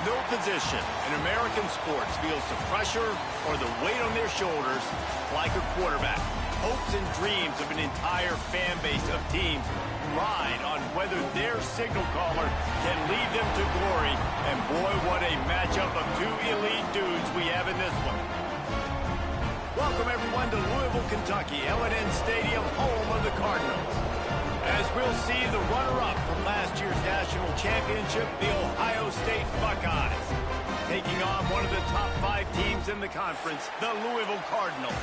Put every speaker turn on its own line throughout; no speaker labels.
No position in American sports feels the pressure or the weight on their shoulders like a quarterback. Hopes and dreams of an entire fan base of teams ride on whether their signal caller can lead them to glory. And boy, what a matchup of two elite dudes we have in this one. Welcome, everyone, to Louisville, Kentucky, L&N Stadium, home of the Cardinals. As we'll see the runner-up from last year's national championship, the Ohio State Buckeyes, taking on one of the top 5 teams in the conference, the Louisville Cardinals.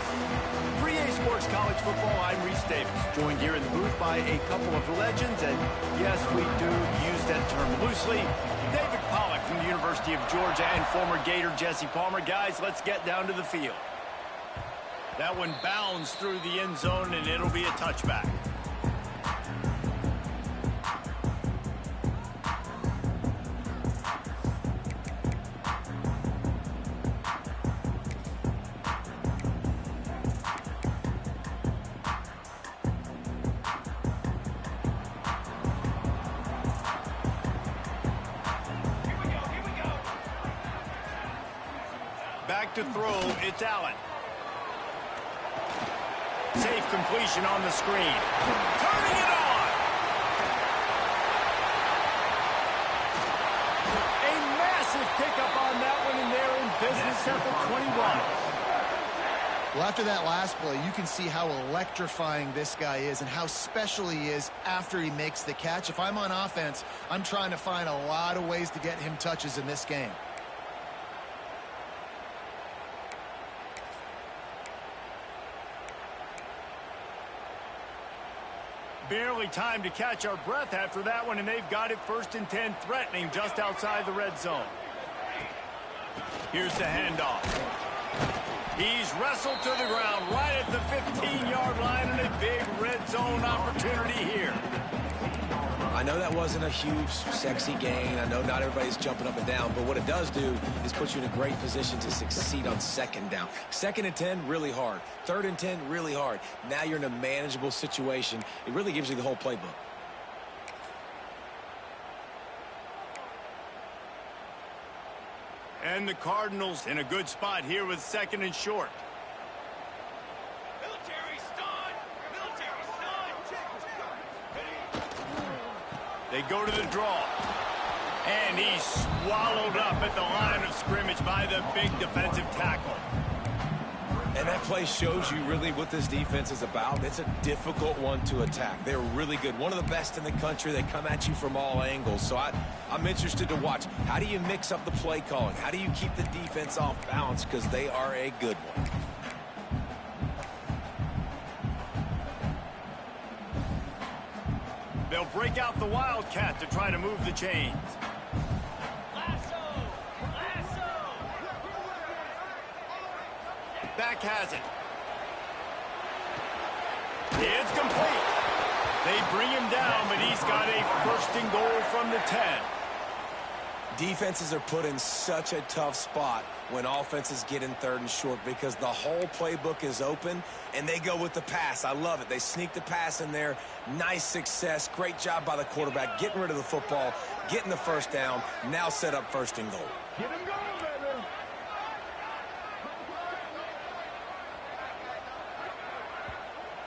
For EA Sports College Football, I'm Reese Davis, joined here in the booth by a couple of legends, and yes, we do use that term loosely. David Pollack from the University of Georgia and former Gator Jesse Palmer. Guys, let's get down to the field. That one bounds through the end zone, and it'll be a touchback. Back to throw, it's Allen. Safe completion on the screen. Turning it on! A massive pickup on that one, and they're in business at the 21.
Well, after that last play, you can see how electrifying this guy is and how special he is after he makes the catch. If I'm on offense, I'm trying to find a lot of ways to get him touches in this game.
Barely time to catch our breath after that one, and they've got it 1st and 10, threatening just outside the red zone. Here's the handoff. He's wrestled to the ground right at the 15-yard line, and a big red zone opportunity here.
I know that wasn't a huge, sexy gain. I know not everybody's jumping up and down, but what it does do is put you in a great position to succeed on 2nd down. 2nd and 10, really hard. 3rd and 10, really hard. Now you're in a manageable situation. It really gives you the whole playbook.
And the Cardinals in a good spot here with 2nd and short. They go to the draw. And he's swallowed up at the line of scrimmage by the big defensive tackle.
And that play shows you really what this defense is about. It's a difficult one to attack. They're really good. One of the best in the country. They come at you from all angles. So I'm interested to watch. How do you mix up the play calling? How do you keep the defense off balance? Because they are a good one.
They'll break out the Wildcat to try to move the chains. Lasso! Back has it. It's complete. They bring him down, but he's got a 1st and goal from the 10.
Defenses are put in such a tough spot when offenses get in 3rd and short because the whole playbook is open and they go with the pass. I love it. They sneak the pass in there. Nice success. Great job by the quarterback getting rid of the football, getting the 1st down, now set up 1st and goal.
Get him going, baby.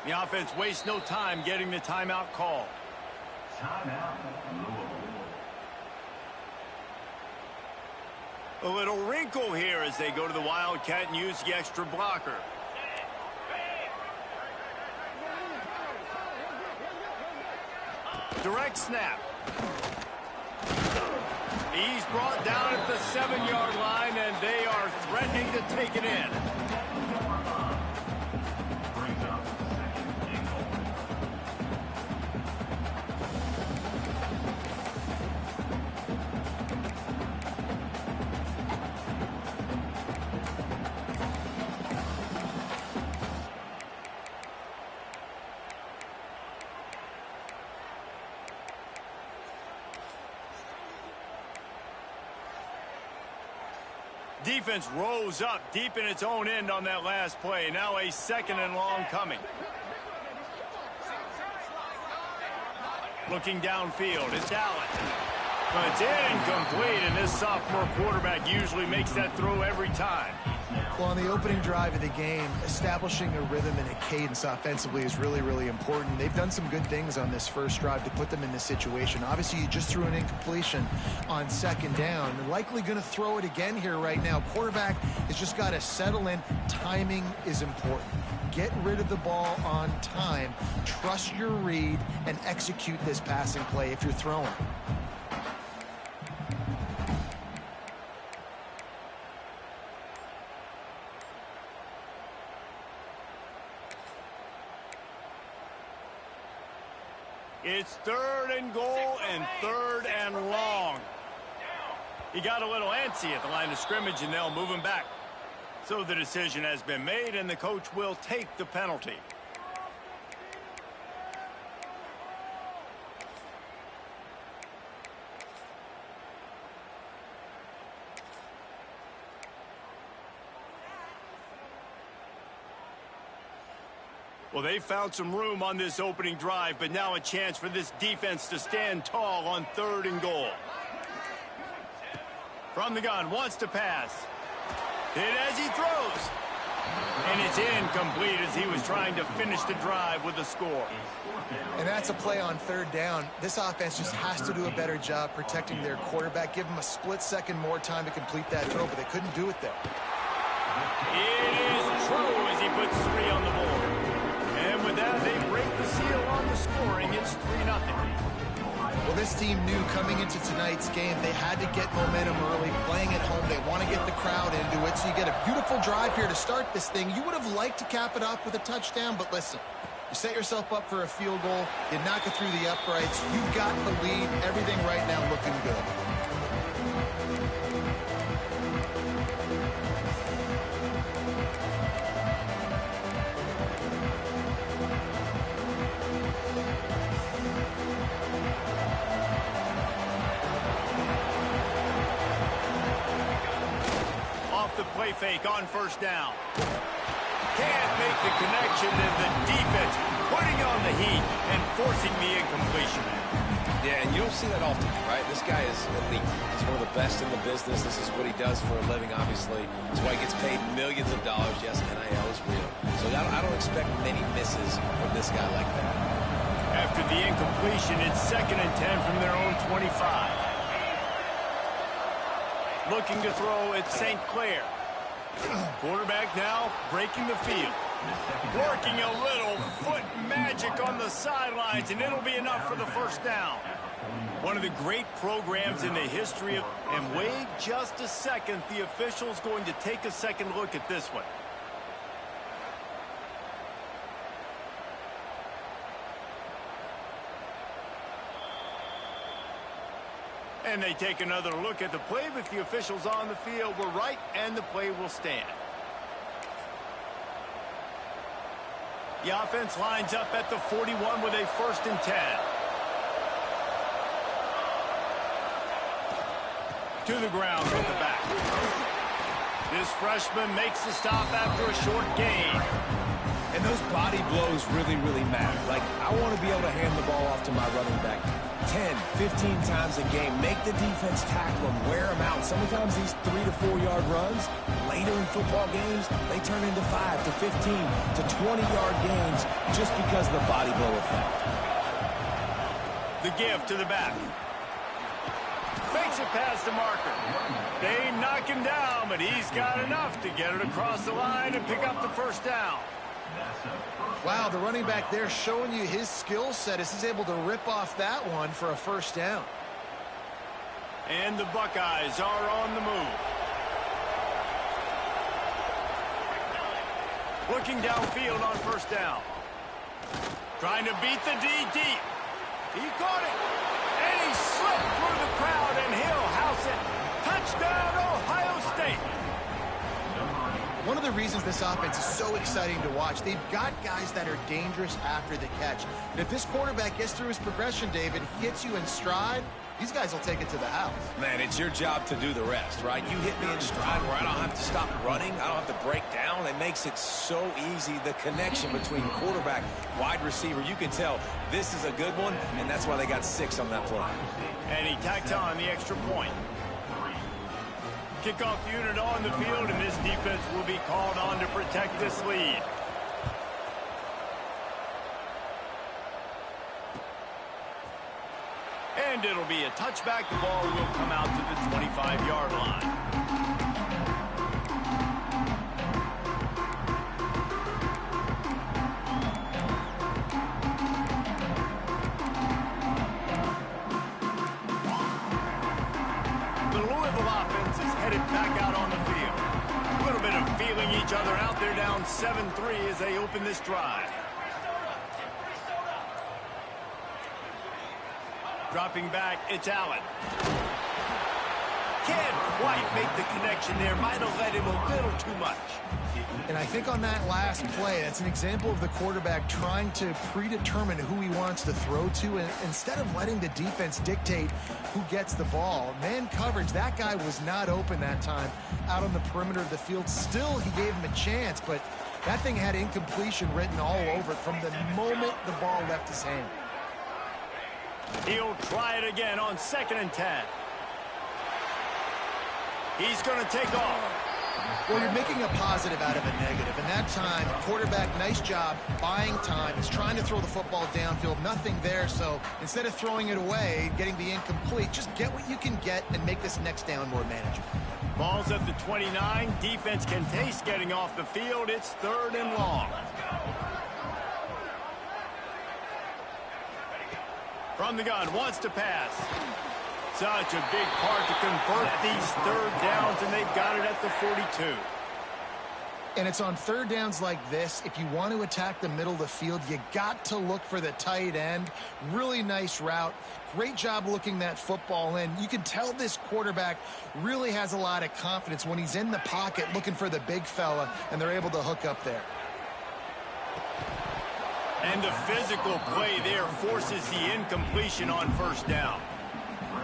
The offense wastes no time getting the timeout called. Timeout. A little wrinkle here as they go to the Wildcat and use the extra blocker. Direct snap. He's brought down at the 7-yard line, and they are threatening to take it in. Defense rose up deep in its own end on that last play. Now a 2nd and long coming. Looking downfield, it's Allen. But it's incomplete, and this sophomore quarterback usually makes that throw every time.
Well, on the opening drive of the game, establishing a rhythm and a cadence offensively is really, really important. They've done some good things on this first drive to put them in this situation. Obviously, you just threw an incompletion on second down. They're likely going to throw it again here right now. Quarterback has just got to settle in. Timing is important. Get rid of the ball on time. Trust your read and execute this passing play if you're throwing.
It's 3rd and goal and 3rd and long. He got a little antsy at the line of scrimmage, and they'll move him back. So the decision has been made, and the coach will take the penalty. Well, they found some room on this opening drive, but now a chance for this defense to stand tall on 3rd and goal. From the gun, wants to pass. Hit as he throws. And it's incomplete as he was trying to finish the drive with a score.
And that's a play on 3rd down. This offense just has to do a better job protecting their quarterback. Give him a split second more time to complete that throw, but they couldn't do it there.
It is true as he puts 3 on the board. And with that, they break the seal on the scoring. It's 3-0.
Well, this team knew coming into tonight's game they had to get momentum early, playing at home. They want to get the crowd into it, so you get a beautiful drive here to start this thing. You would have liked to cap it off with a touchdown, but listen, you set yourself up for a field goal, you knock it through the uprights, you've got the lead, everything right now looking good.
The play fake on 1st down. Can't make the connection, and the defense putting on the heat and forcing the incompletion.
Yeah, and you don't see that often, right? This guy is elite. He's one of the best in the business. This is what he does for a living, obviously. That's why he gets paid millions of dollars. Yes, NIL is real. So I don't expect many misses from this guy like that.
After the incompletion, it's 2nd and 10 from their own 25. Looking to throw at St. Clair. Quarterback now breaking the field. Working a little foot magic on the sidelines, and it'll be enough for the 1st down. One of the great programs in the history of... And wait just a second. The official's going to take a second look at this one. And they take another look at the play, but the officials on the field were right, and the play will stand. The offense lines up at the 41 with a 1st and 10. To the ground with the back. This freshman makes the stop after a short gain.
And those body blows really, really matter. Like, I want to be able to hand the ball off to my running back 10, 15 times a game. Make the defense tackle them, wear them out. Sometimes these 3 to 4 yard runs, later in football games, they turn into 5 to 15 to 20 yard gains just because of the body blow effect.
The give to the back. Fakes it past the marker. They knock him down, but he's got enough to get it across the line and pick up the 1st down.
Wow, the running back there showing you his skill set as he's able to rip off that one for a 1st down.
And the Buckeyes are on the move. Looking downfield on 1st down. Trying to beat the D deep. He caught it. And he slipped through the crowd, and he'll house it. Touchdown, Ohio State.
One of the reasons this offense is so exciting to watch, they've got guys that are dangerous after the catch. And if this quarterback gets through his progression, David, hits you in stride, these guys will take it to the house.
Man, it's your job to do the rest, right? You hit me in stride where I don't have to stop running. I don't have to break down. It makes it so easy. The connection between quarterback, wide receiver, you can tell this is a good one, and that's why they got 6 on that play.
And he tacks on the extra point. Kickoff unit on the field, and this defense will be called on to protect this lead. And it'll be a touchback. The ball will come out to the 25-yard line. Back out on the field. A little bit of feeling each other out. They're down 7-3 as they open this drive. Dropping back, it's Allen. Can't quite make the connection there. Might have led him a little too much.
And I think on that last play, that's an example of the quarterback trying to predetermine who he wants to throw to, and instead of letting the defense dictate who gets the ball. Man coverage, that guy was not open that time out on the perimeter of the field. Still, he gave him a chance, but that thing had incompletion written all over it from the moment the ball left his hand.
He'll try it again on 2nd and 10. He's going to take off.
Well, you're making a positive out of a negative, and that time, quarterback, nice job buying time. He's trying to throw the football downfield, nothing there, so instead of throwing it away, getting the incomplete, just get what you can get and make this next down more manageable.
Ball's at the 29. Defense can taste getting off the field. It's 3rd and long. From the gun, wants to pass. Such a big part to convert these 3rd downs, and they've got it at the 42.
And it's on 3rd downs like this. If you want to attack the middle of the field, you got to look for the tight end. Really nice route. Great job looking that football in. You can tell this quarterback really has a lot of confidence when he's in the pocket looking for the big fella, and they're able to hook up there.
And the physical play there forces the incompletion on 1st down.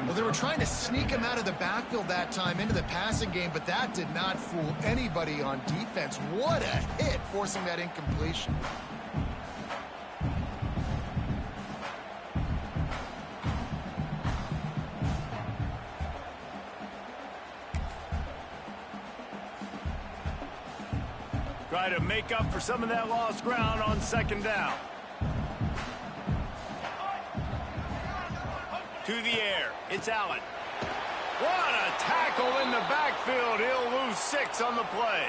Well, they were trying to sneak him out of the backfield that time into the passing game, but that did not fool anybody on defense. What a hit, forcing that incompletion.
Try to make up for some of that lost ground on 2nd down. To the air, it's Allen. What a tackle in the backfield. He'll lose 6 on the play.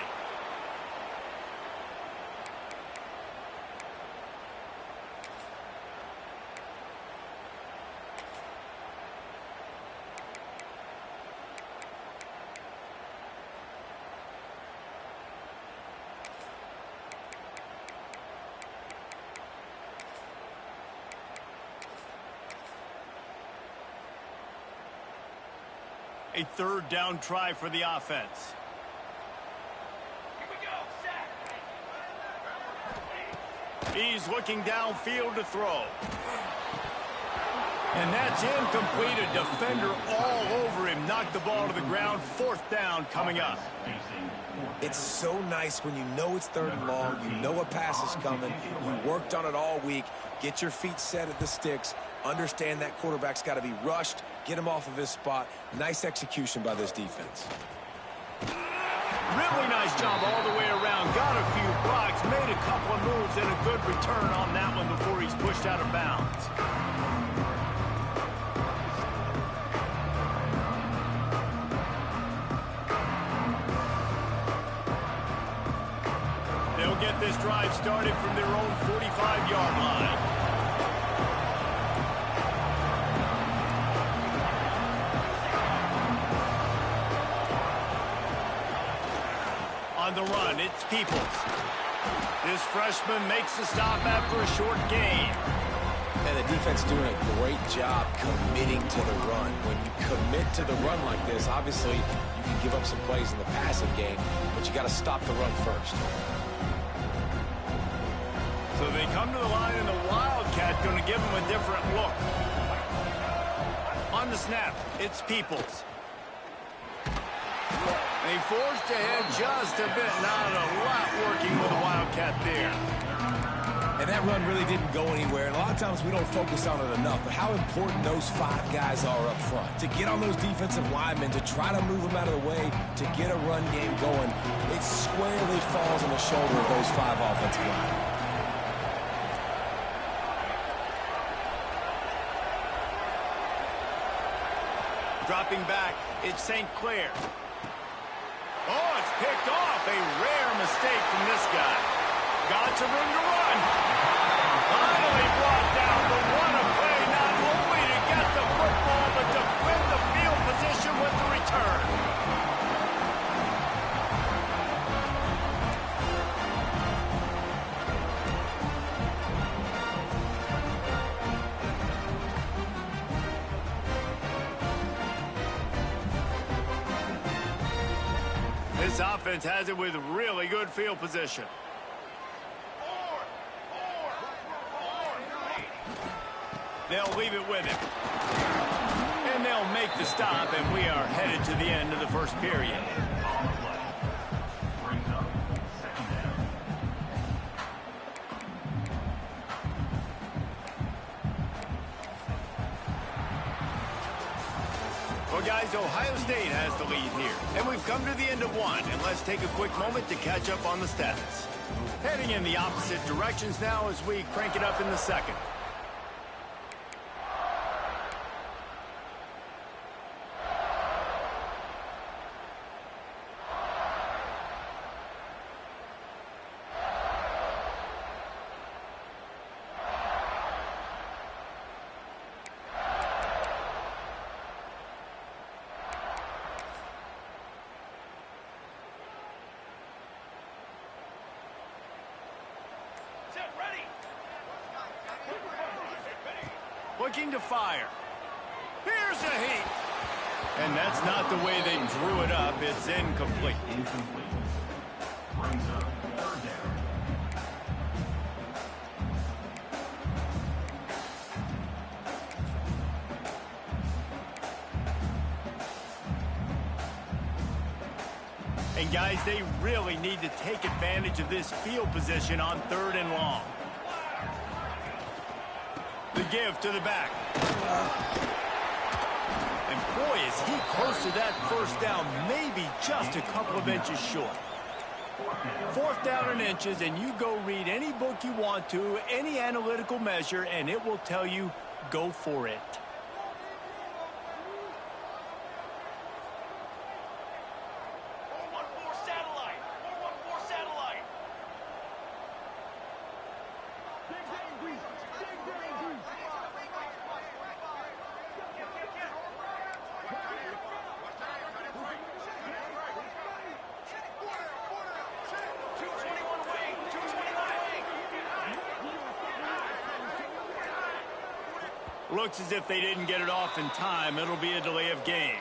A 3rd down try for the offense. He's looking downfield to throw. And that's incomplete. A defender all over him. Knocked the ball to the ground. 4th down coming up.
It's so nice when you know it's 3rd and long, you know a pass is coming, you worked on it all week, get your feet set at the sticks, understand that quarterback's got to be rushed, get him off of his spot. Nice execution by this defense.
Really nice job all the way around. Got a few blocks, made a couple of moves, and a good return on that one before he's pushed out of bounds. They'll get this drive started from their own 45-yard line. On the run, it's Peoples. This freshman makes the stop after a short gain.
And the defense doing a great job committing to the run. When you commit to the run like this, obviously you can give up some plays in the passing game, but you got to stop the run first.
So they come to the line, and the Wildcat going to give them a different look. On the snap, it's Peoples. They forced ahead just a bit. Not a lot working with the Wildcat there.
And that run really didn't go anywhere. And a lot of times we don't focus on it enough. But how important those 5 guys are up front. To get on those defensive linemen, to try to move them out of the way, to get a run game going, it squarely falls on the shoulder of those 5 offensive linemen.
Dropping back, it's St. Clair. Oh, it's picked off. A rare mistake from this guy. Got some room to run. Finally brought down, but what a play, not only to get the football, but to win the field position with the return. This offense has it with really good field position. They'll leave it with him. And they'll make the stop, and we are headed to the end of the first period. Well, guys, Ohio State has the lead here. And we've come to the end of one, and let's take a quick moment to catch up on the stats. Heading in the opposite directions now as we crank it up in the second. Looking to fire. Here's a heat. And that's not the way they drew it up. It's incomplete. Brings up third down. And guys, they really need to take advantage of this field position on 3rd and long. The give to the back. And boy, is he close to that first down, maybe just a couple of inches short. 4th down in inches, and you go read any book you want to, any analytical measure, and it will tell you, go for it. Looks as if they didn't get it off in time. It'll be a delay of game.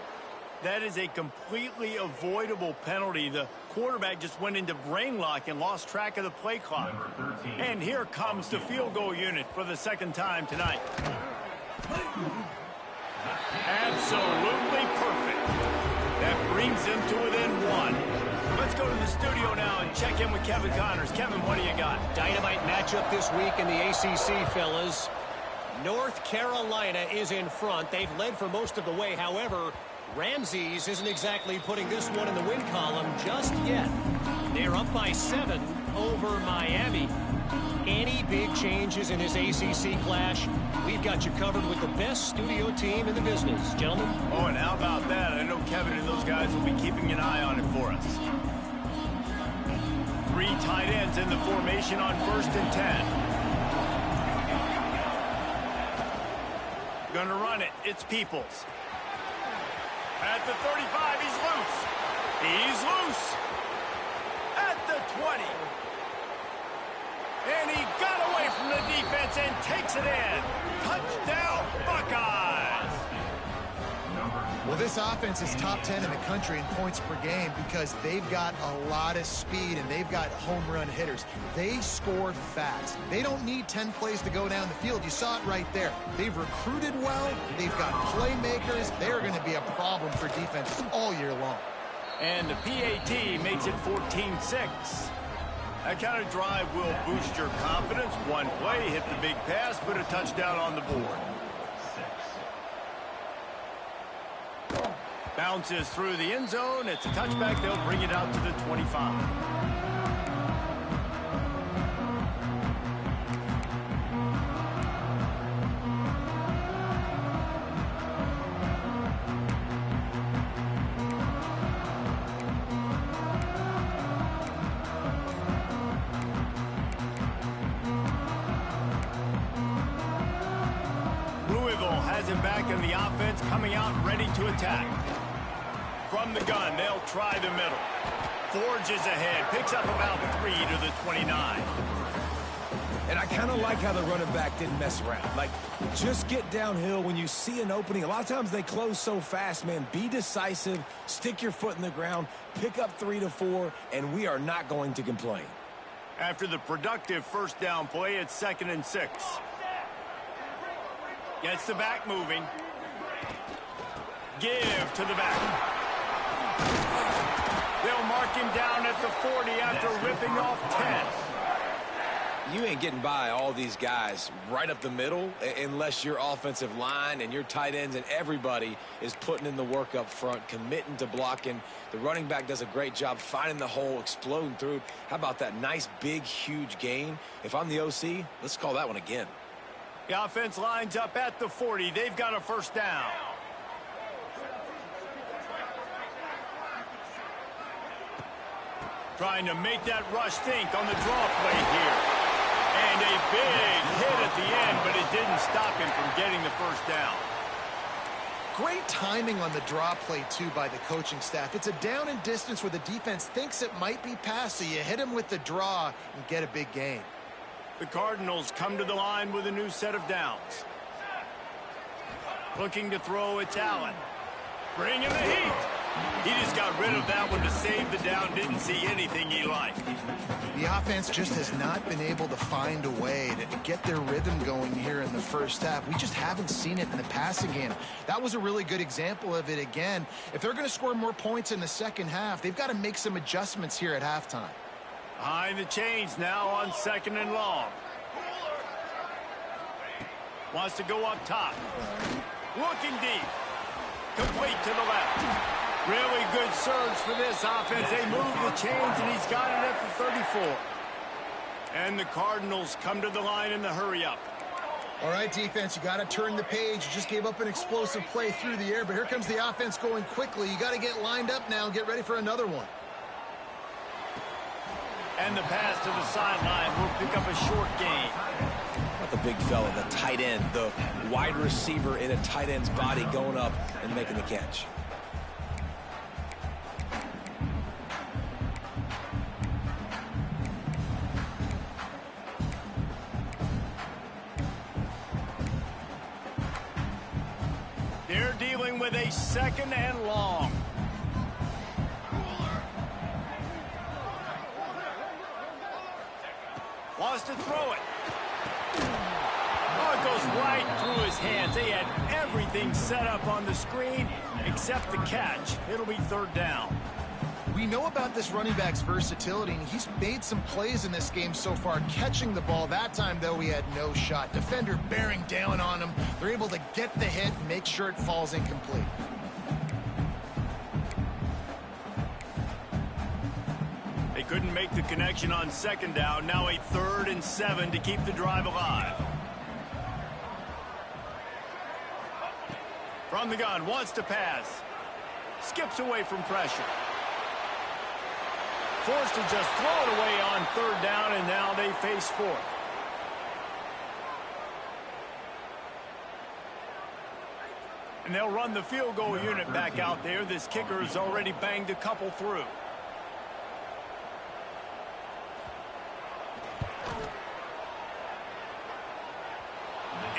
That is a completely avoidable penalty. The quarterback just went into brain lock and lost track of the play clock. And here comes the field goal unit for the 2nd time tonight. Absolutely perfect. That brings them to within 1. Let's go to the studio now and check in with Kevin Connors. Kevin, what do you got?
Dynamite matchup this week in the ACC, fellas. North Carolina is in front. They've led for most of the way. However, Ramses isn't exactly putting this one in the win column just yet. They're up by 7 over Miami. Any big changes in this ACC clash, we've got you covered with the best studio team in the business, gentlemen.
Oh, and how about that? I know Kevin and those guys will be keeping an eye on it for us. 3 tight ends in the formation on 1st and 10. Gonna run it. It's Peoples. At the 35, he's loose. He's loose. At the 20. And he got away from the defense and takes it in. Touchdown, Buckeyes.
Well, this offense is top 10 in the country in points per game because they've got a lot of speed and they've got home run hitters. They score fast. They don't need 10 plays to go down the field. You saw it right there. They've recruited well. They've got playmakers. They're going to be a problem for defenses all year long.
And the PAT makes it 14-6. That kind of drive will boost your confidence. One play, hit the big pass, put a touchdown on the board. Bounces through the end zone. It's a touchback. They'll bring it out to the 25. Has it back in the offense, coming out ready to attack. From the gun, they'll try the middle. Forges ahead, picks up about 3 to the 29.
And I kind of like how the running back didn't mess around. Like, just get downhill when you see an opening. A lot of times they close so fast, man. Be decisive, stick your foot in the ground, pick up 3 to 4, and we are not going to complain.
After the productive first down play, it's 2nd and 6. Gets the back moving. Give to the back. They'll mark him down at the 40 after ripping off 10.
You ain't getting by all these guys right up the middle unless your offensive line and your tight ends and everybody is putting in the work up front, committing to blocking. The running back does a great job finding the hole, exploding through. How about that nice, big, huge gain? If I'm the OC, let's call that one again.
The offense lines up at the 40. They've got a first down. Trying to make that rush think on the draw play here. And a big hit at the end, but it didn't stop him from getting the first down.
Great timing on the draw play, too, by the coaching staff. It's a down and distance where the defense thinks it might be pass, so you hit him with the draw and get a big gain.
The Cardinals come to the line with a new set of downs. Looking to throw, it's Allen. Bringing the heat. He just got rid of that one to save the down. Didn't see anything he liked.
The offense just has not been able to find a way to get their rhythm going here in the first half. We just haven't seen it in the passing game. That was a really good example of it again. If they're going to score more points in the second half, they've got to make some adjustments here at halftime.
Behind the chains now on 2nd and long. Wants to go up top. Looking deep. Complete to the left. Really good surge for this offense. They move the chains, and he's got it at the 34. And the Cardinals come to the line in the hurry-up.
All right, defense, you got to turn the page. You just gave up an explosive play through the air, but here comes the offense going quickly. You got to get lined up now and get ready for another one.
And the pass to the sideline will pick up a short gain.
Not the big fella, the tight end, the wide receiver in a tight end's body going up and making the catch.
They're dealing with a 2nd and long. Wants to throw it. Oh, it goes right through his hands. They had everything set up on the screen except the catch. It'll be 3rd down.
We know about this running back's versatility, and he's made some plays in this game so far, catching the ball. That time, though, he had no shot. Defender bearing down on him. They're able to get the hit and make sure it falls incomplete.
They couldn't make the connection on 2nd down. Now a 3rd and 7 to keep the drive alive. From the gun, wants to pass. Skips away from pressure. Forced to just throw it away on 3rd down, and now they face 4th. And they'll run the field goal unit back out there. This kicker has already banged a couple through.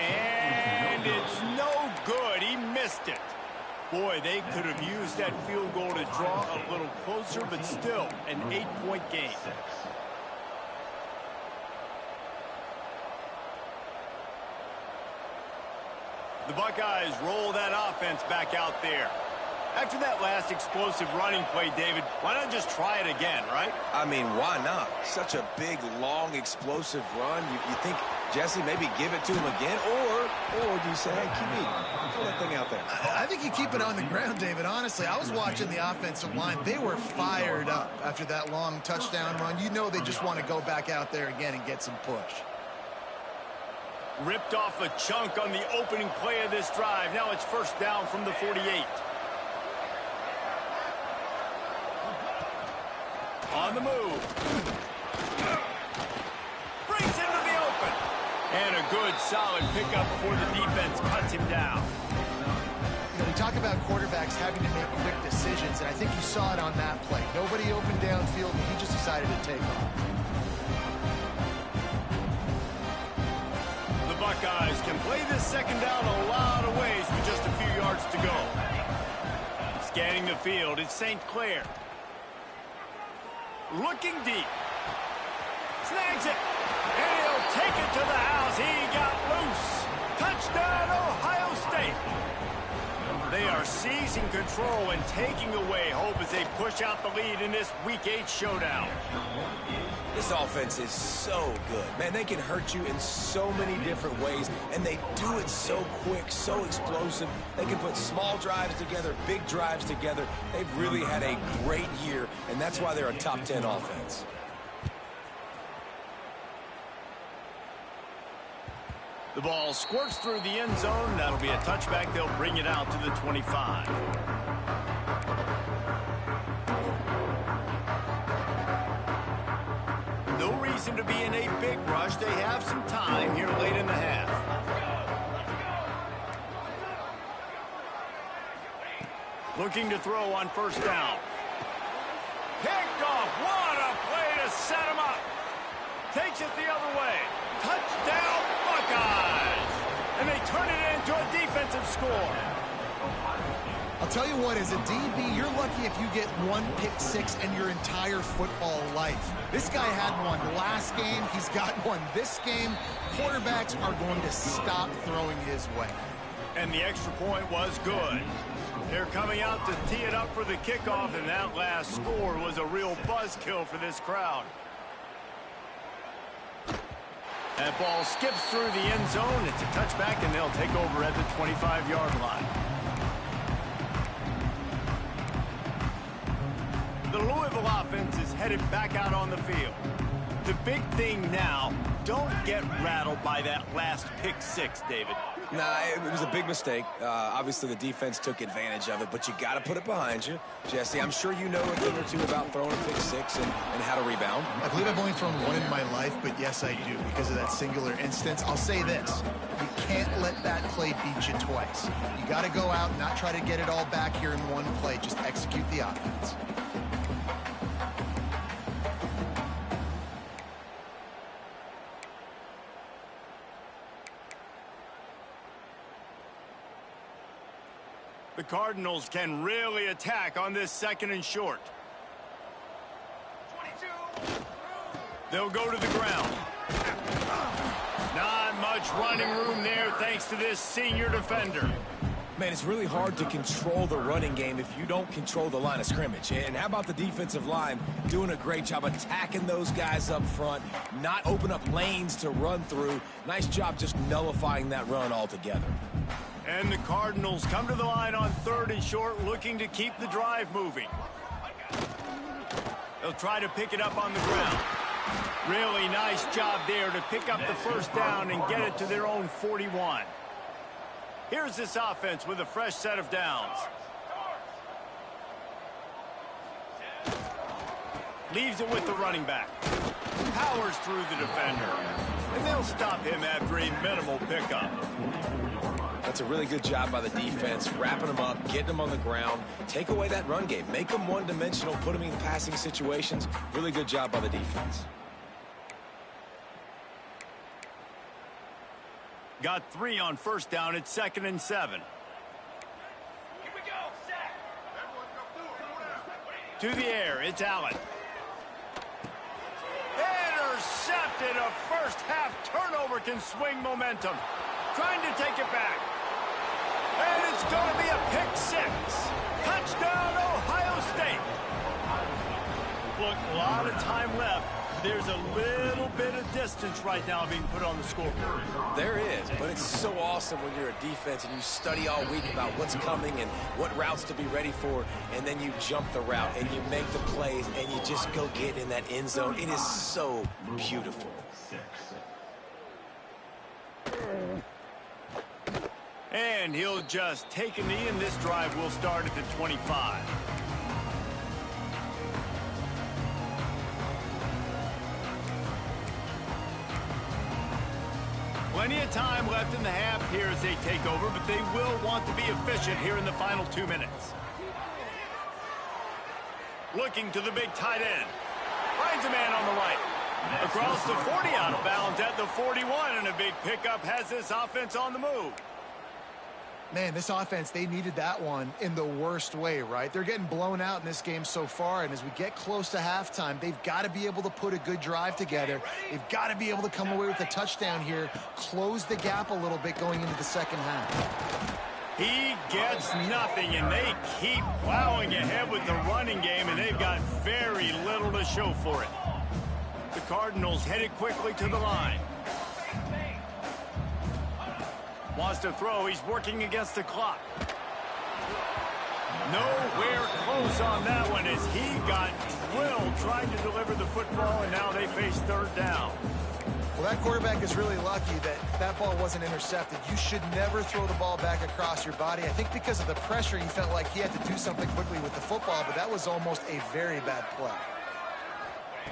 And it's no good. He missed it. Boy, they could have used that field goal to draw a little closer, but still an 8-point game. The Buckeyes roll that offense back out there. After that last explosive running play, David, why not just try it again, right?
I mean, why not? Such a big, long, explosive run. You think, Jesse, maybe give it to him again? Or do you say, hey, QB, throw that thing out there?
I think you keep it on the ground, David. Honestly, I was watching the offensive line. They were fired up after that long touchdown run. You know they just want to go back out there again and get some push.
Ripped off a chunk on the opening play of this drive. Now it's first down from the 48. On the move. Brings into the open. And a good, solid pickup before the defense cuts him down.
You know, we talk about quarterbacks having to make quick decisions, and I think you saw it on that play. Nobody opened downfield, and he just decided to take off.
The Buckeyes can play this second down a lot of ways with just a few yards to go. Scanning the field, it's St. Clair. Looking deep. Snags it. And he'll take it to the house. He got loose. Touchdown, Ohio State. They are seizing control and taking away hope as they push out the lead in this Week 8 showdown.
This offense is so good. Man, they can hurt you in so many different ways, and they do it so quick, so explosive. They can put small drives together, big drives together. They've really had a great year, and that's why they're a top 10 offense.
The ball squirts through the end zone. That'll be a touchback. They'll bring it out to the 25. No reason to be in a big rush. They have some time here late in the half. Looking to throw on first down. Picked off. What a play to set him up. Takes it the other way. Touchdown, Buckeyes. And they turn it into a defensive score.
I'll tell you what, as a DB, you're lucky if you get one pick six in your entire football life. This guy had one last game. He's got one this game. Quarterbacks are going to stop throwing his way.
And the extra point was good. They're coming out to tee it up for the kickoff, and that last score was a real buzzkill for this crowd. That ball skips through the end zone. It's a touchback, and they'll take over at the 25-yard line. The Louisville offense is headed back out on the field. The big thing now, don't get rattled by that last pick six, David.
Nah, it was a big mistake. Obviously, the defense took advantage of it, but you got to put it behind you. Jesse, I'm sure you know a thing or two about throwing a pick six and how to rebound.
I believe I've only thrown one in my life, but yes, I do, because of that singular instance. I'll say this. You can't let that play beat you twice. You got to go out and not try to get it all back here in one play. Just execute the offense.
The Cardinals can really attack on this second and short. 22. They'll go to the ground. Not much running room there thanks to this senior defender.
Man, it's really hard to control the running game if you don't control the line of scrimmage. And how about the defensive line doing a great job attacking those guys up front, not open up lanes to run through. Nice job just nullifying that run altogether.
And the Cardinals come to the line on third and short, looking to keep the drive moving. They'll try to pick it up on the ground. Really nice job there to pick up the first down and get it to their own 41. Here's this offense with a fresh set of downs. Leaves it with the running back. Powers through the defender. And they'll stop him after a minimal pickup.
That's a really good job by the defense, wrapping them up, getting them on the ground. Take away that run game. Make them one-dimensional, put them in passing situations. Really good job by the defense.
Got 3 on first down. It's 2nd and 7.
Here we go, sack.
To the air, it's Allen. Intercepted. A first half turnover can swing momentum. Trying to take it back. And it's going to be a pick 6. Touchdown, Ohio State. Look, a lot of time left. There's a little bit of distance right now being put on the scoreboard.
There is, but it's so awesome when you're a defense and you study all week about what's coming and what routes to be ready for, and then you jump the route and you make the plays and you just go get in that end zone. It is so beautiful.
And he'll just take a knee, and this drive will start at the 25. Plenty of time left in the half here as they take over, but they will want to be efficient here in the final 2 minutes. Looking to the big tight end. Finds a man on the right. Across the 40, out of bounds at the 41, and a big pickup has this offense on the move.
Man, this offense, they needed that one in the worst way, right? They're getting blown out in this game so far, and as we get close to halftime, they've got to be able to put a good drive together. They've got to be able to come away with a touchdown here, close the gap a little bit going into the second half.
He gets nothing, and they keep plowing ahead with the running game, and they've got very little to show for it. The Cardinals headed quickly to the line. Wants to throw. He's working against the clock. Nowhere close on that one as he got drilled trying to deliver the football, and now they face third down.
Well, that quarterback is really lucky that that ball wasn't intercepted. You should never throw the ball back across your body. I think because of the pressure, he felt like he had to do something quickly with the football, but that was almost a very bad play.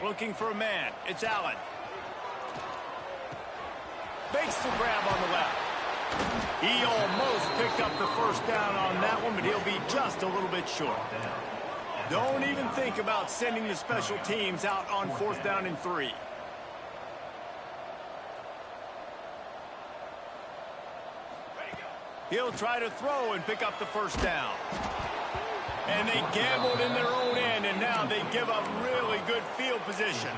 Looking for a man. It's Allen. Makes the grab on the left. He almost picked up the first down on that one, but he'll be just a little bit short. Don't even think about sending the special teams out on 4th down and 3. He'll try to throw and pick up the first down. And they gambled in their own end, and now they give up really good field position.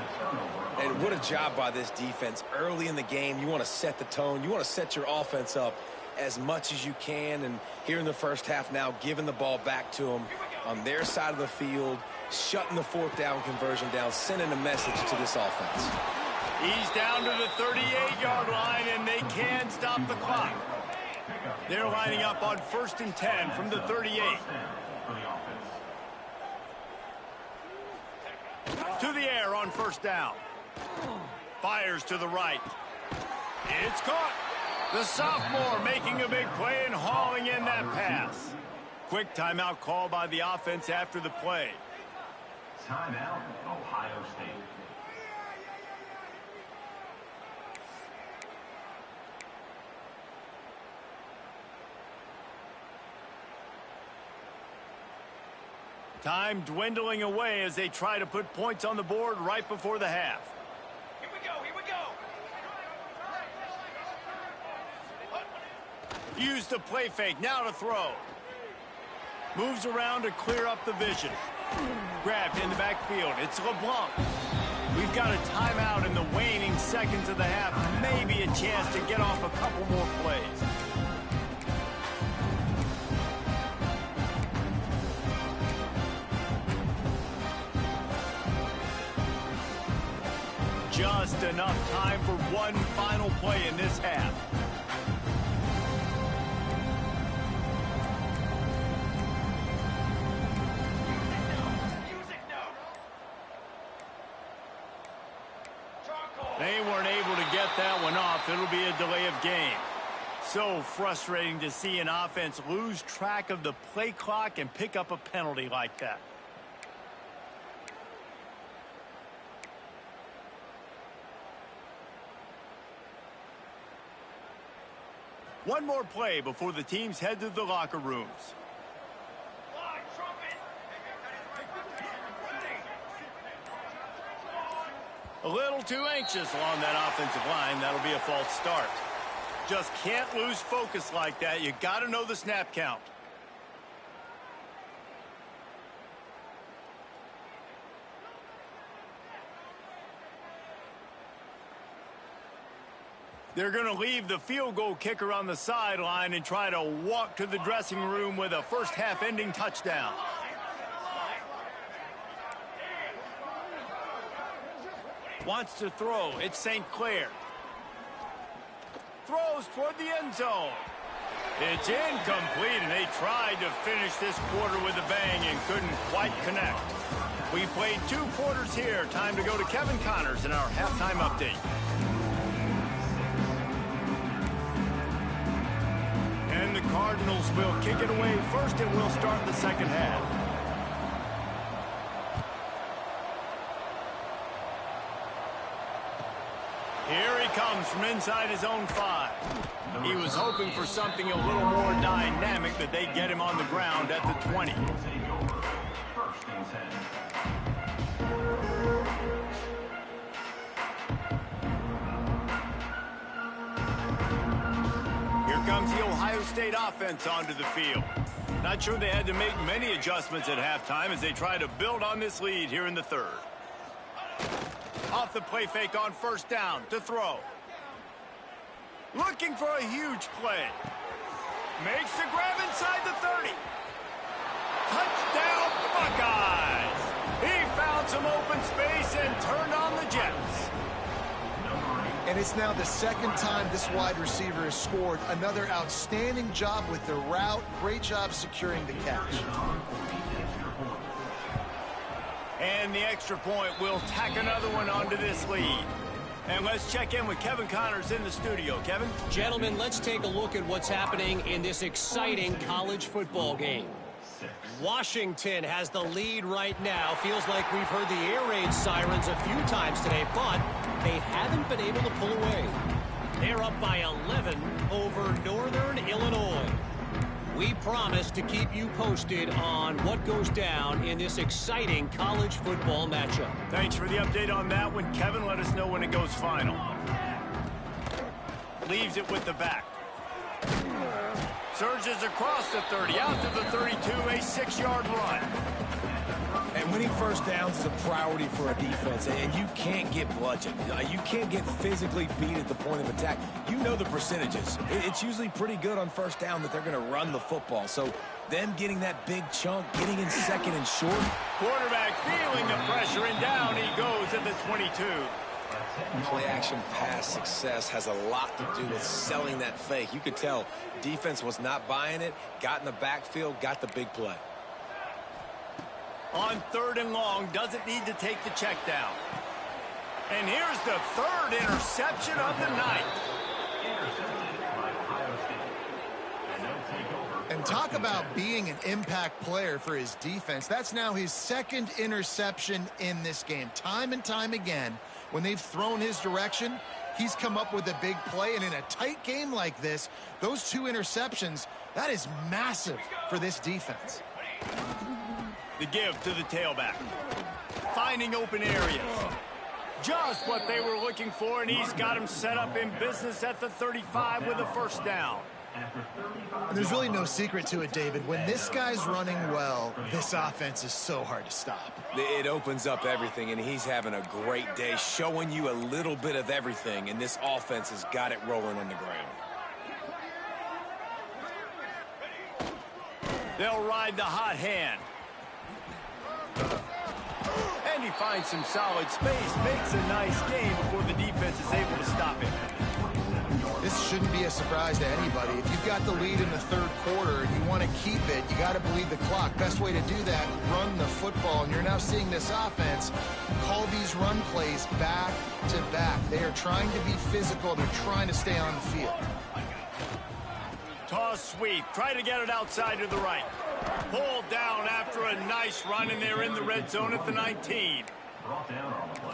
And what a job by this defense. Early in the game, you want to set the tone. You want to set your offense up as much as you can. And here in the first half now, giving the ball back to them on their side of the field, shutting the 4th down conversion down, sending a message to this offense.
He's down to the 38-yard line, and they can stop the clock. They're lining up on 1st and 10 from the 38. To the air on 1st down. Fires to the right. It's caught. The sophomore making a big play and hauling in that pass. Quick timeout call by the offense after the play.
Timeout, Ohio State.
Time dwindling away as they try to put points on the board right before the half.
Here we go, here we go.
Use the play fake, now to throw. Moves around to clear up the vision. Grabbed in the backfield, it's LeBlanc. We've got a timeout in the waning seconds of the half. Maybe a chance to get off a couple more plays. Just enough time for one final play in this half. They weren't able to get that one off. It'll be a delay of game. So frustrating to see an offense lose track of the play clock and pick up a penalty like that. One more play before the teams head to the locker rooms. A little too anxious along that offensive line. That'll be a false start. Just can't lose focus like that. You got to know the snap count. They're going to leave the field goal kicker on the sideline and try to walk to the dressing room with a first half ending touchdown. Wants to throw. It's St. Clair. Throws toward the end zone. It's incomplete, and they tried to finish this quarter with a bang and couldn't quite connect. We played 2 quarters here. Time to go to Kevin Connors in our halftime update. And the Cardinals will kick it away first, and we'll start the second half. Here he comes from inside his own 5. He was hoping for something a little more dynamic, that they'd get him on the ground at the 20. Here comes the Ohio State offense onto the field. Not sure they had to make many adjustments at halftime as they try to build on this lead here in the third. Off the play fake on first down to throw. Looking for a huge play. Makes the grab inside the 30. Touchdown Buckeyes! He found some open space and turned on the Jets.
And it's now the second time this wide receiver has scored. Another outstanding job with the route. Great job securing the catch.
And the extra point will tack another one onto this lead. And let's check in with Kevin Connors in the studio. Kevin?
Gentlemen, let's take a look at what's happening in this exciting college football game. Washington has the lead right now. Feels like we've heard the air raid sirens a few times today, but they haven't been able to pull away. They're up by 11 over Northern Illinois. We promise to keep you posted on what goes down in this exciting college football matchup.
Thanks for the update on that one, Kevin. Let us know when it goes final. Leaves it with the back. Surges across the 30, out to the 32, a 6-yard run.
And winning first downs is a priority for a defense, and you can't get bludgeoned. You can't get physically beat at the point of attack. You know the percentages. It's usually pretty good on first down that they're going to run the football. So them getting that big chunk, getting in second and short.
Quarterback feeling the pressure, and down he goes at the 22.
Play-action pass success has a lot to do with selling that fake. You could tell defense was not buying it, got in the backfield, got the big play.
On 3rd and long, doesn't need to take the check down. And here's the 3rd interception of the night.
And talk about being an impact player for his defense. That's now his 2nd interception in this game. Time and time again, when they've thrown his direction, he's come up with a big play. And in a tight game like this, those 2 interceptions, that is massive for this defense.
The give to the tailback. Finding open areas. Just what they were looking for, and he's got him set up in business at the 35 with a first down.
And there's really no secret to it, David. When this guy's running well, this offense is so hard to stop.
It opens up everything, and he's having a great day, showing you a little bit of everything, and this offense has got it rolling on the ground.
They'll ride the hot hand. And he finds some solid space, makes a nice gain before the defense is able to stop him.
This shouldn't be a surprise to anybody. If you've got the lead in the 3rd quarter and you want to keep it, you got to bleed the clock. Best way to do that, run the football. And you're now seeing this offense call these run plays back to back. They are trying to be physical. They're trying to stay on the field.
Toss sweep. Try to get it outside to the right. Pulled down after a nice run, and they're in the red zone at the 19.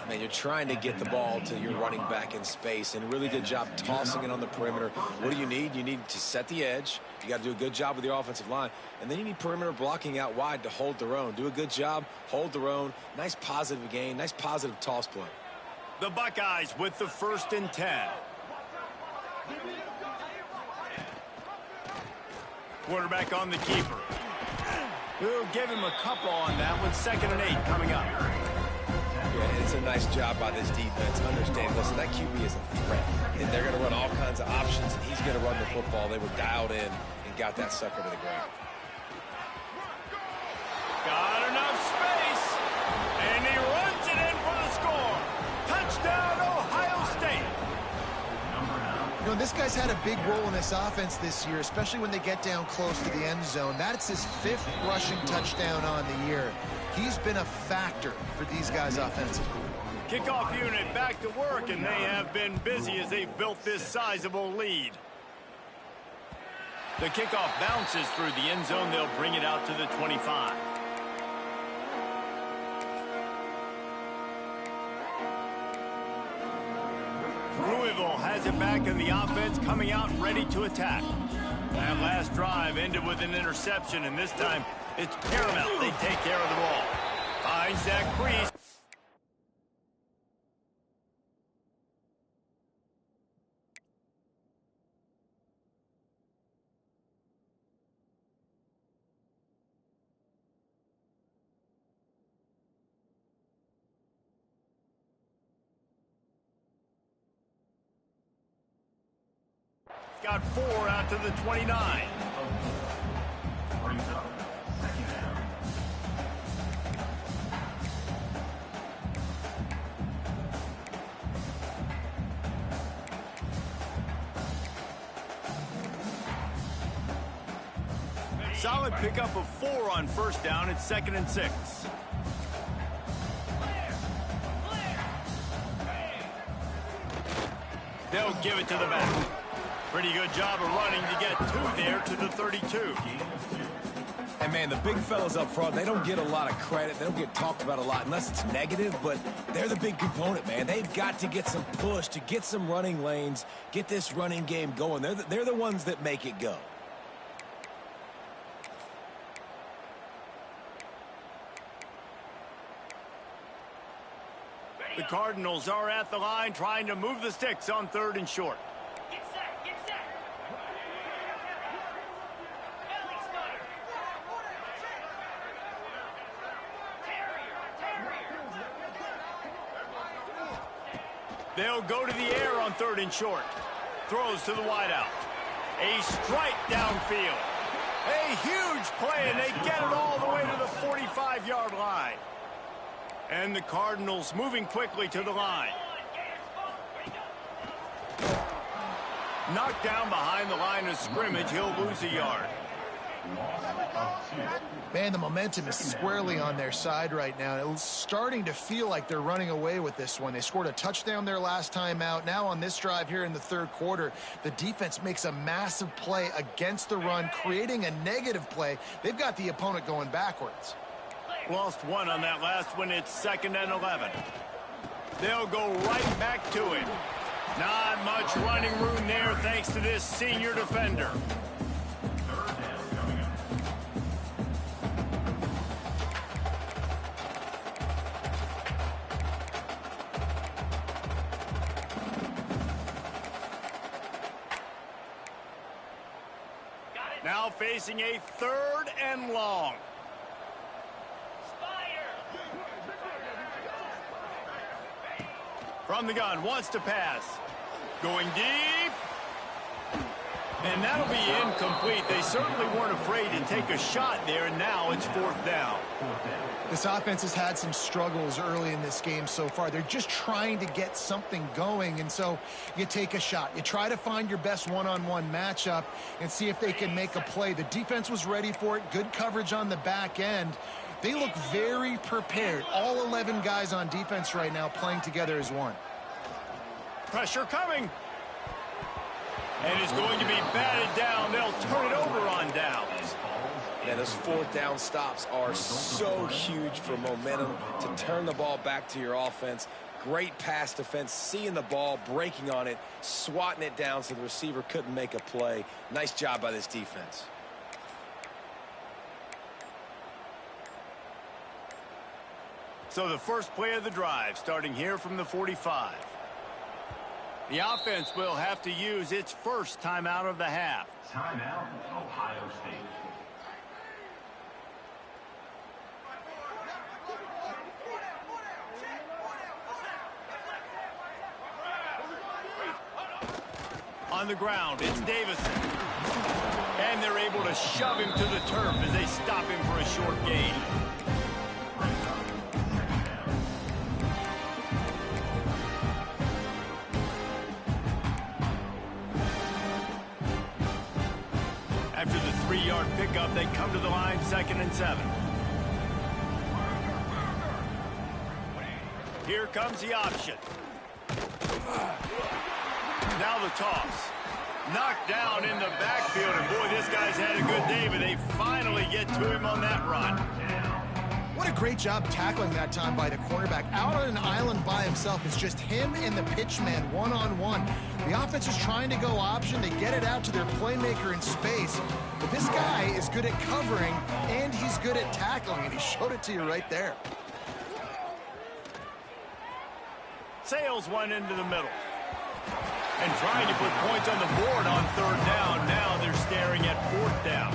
Man, you're trying to get the ball to your running back in space, and really good job tossing it on the perimeter. What do you need? You need to set the edge. You got to do a good job with your offensive line, and then you need perimeter blocking out wide to hold their own. Do a good job, hold their own. Nice positive gain, nice positive toss play.
The Buckeyes with the 1st and 10. Quarterback on the keeper. We'll give him a couple on that one. 2nd and 8 coming up.
Yeah, it's a nice job by this defense. Understand, listen, that QB is a threat. And they're going to run all kinds of options, and he's going to run the football. They were dialed in and got that sucker to the ground.
Got enough space, and he runs it in for the score. Touchdown, Ohio State.
You know, this guy's had a big role in this offense this year, especially when they get down close to the end zone. That's his 5th rushing touchdown on the year. He's been a factor for these guys offensively.
Kickoff unit back to work, and they have been busy as they've built this sizable lead. The kickoff bounces through the end zone. They'll bring it out to the 25. Louisville has it back in the offense, coming out ready to attack. That last drive ended with an interception, and this time it's paramount they take care of the ball. Finds that crease. Got 4 out to the 29.
Brings up second down.
Solid pickup of 4 on first down. It's 2nd and 6. They'll give it to the back. Pretty good job of running to get 2 there to the 32.
And, man, the big fellas up front, they don't get a lot of credit. They don't get talked about a lot unless it's negative, but they're the big component, man. They've got to get some push, to get some running lanes, get this running game going. They're the ones that make it go.
The Cardinals are at the line trying to move the sticks on 3rd and short. They'll go to the air on 3rd and short. Throws to the wideout. A strike downfield. A huge play, and they get it all the way to the 45-yard line. And the Cardinals moving quickly to the line. Knocked down behind the line of scrimmage. He'll lose a yard.
Man, the momentum is squarely on their side right now. It's starting to feel like they're running away with this one. They scored a touchdown their last time out. Now on this drive here in the 3rd quarter, the defense makes a massive play against the run, creating a negative play. They've got the opponent going backwards.
Lost 1 on that last one. It's 2nd and 11. They'll go right back to it. Not much running room there thanks to this senior defender. Now facing a 3rd and long. From the gun, wants to pass. Going deep. And that'll be incomplete. They certainly weren't afraid to take a shot there, and now it's 4th down.
This offense has had some struggles early in this game so far. They're just trying to get something going, and so you take a shot. You try to find your best one-on-one matchup and see if they can make a play. The defense was ready for it. Good coverage on the back end. They look very prepared. All 11 guys on defense right now playing together as one.
Pressure coming. And it's going to be batted down. They'll turn it over on downs.
Man, those 4th down stops are so huge for momentum to turn the ball back to your offense. Great pass defense, seeing the ball, breaking on it, swatting it down so the receiver couldn't make a play. Nice job by this defense.
So the first play of the drive starting here from the 45. The offense will have to use its first timeout of the half.
Timeout, Ohio State.
On the ground, it's Davison. And they're able to shove him to the turf as they stop him for a short gain. After the 3-yard pickup, they come to the line 2nd and 7. Here comes the option. Now the toss. Knocked down in the backfield, and boy, this guy's had a good day, but they finally get to him on that run.
What a great job tackling that time by the cornerback. Out on an island by himself. It's just him and the pitchman one-on-one. The offense is trying to go option. They get it out to their playmaker in space. But this guy is good at covering, and he's good at tackling, and he showed it to you right there.
Sails one into the middle. And trying to put points on the board on 3rd down. Now they're staring at 4th down.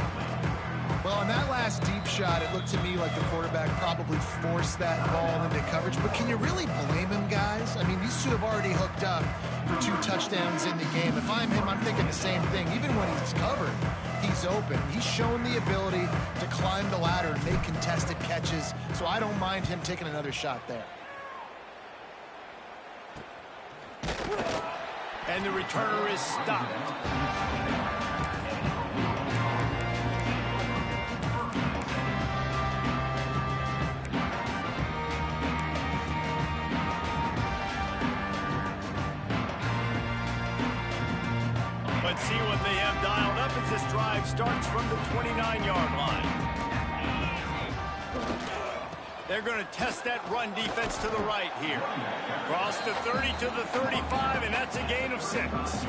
Well, on that last deep shot, it looked to me like the quarterback probably forced that ball into coverage. But can you really blame him, guys? I mean, these two have already hooked up for 2 touchdowns in the game. If I'm him, I'm thinking the same thing. Even when he's covered, he's open. He's shown the ability to climb the ladder and make contested catches. So I don't mind him taking another shot there.
And the returner is stopped. Let's see what they have dialed up as this drive starts from the 29-yard line. They're going to test that run defense to the right here. Cross the 30 to the 35, and that's a gain of 6.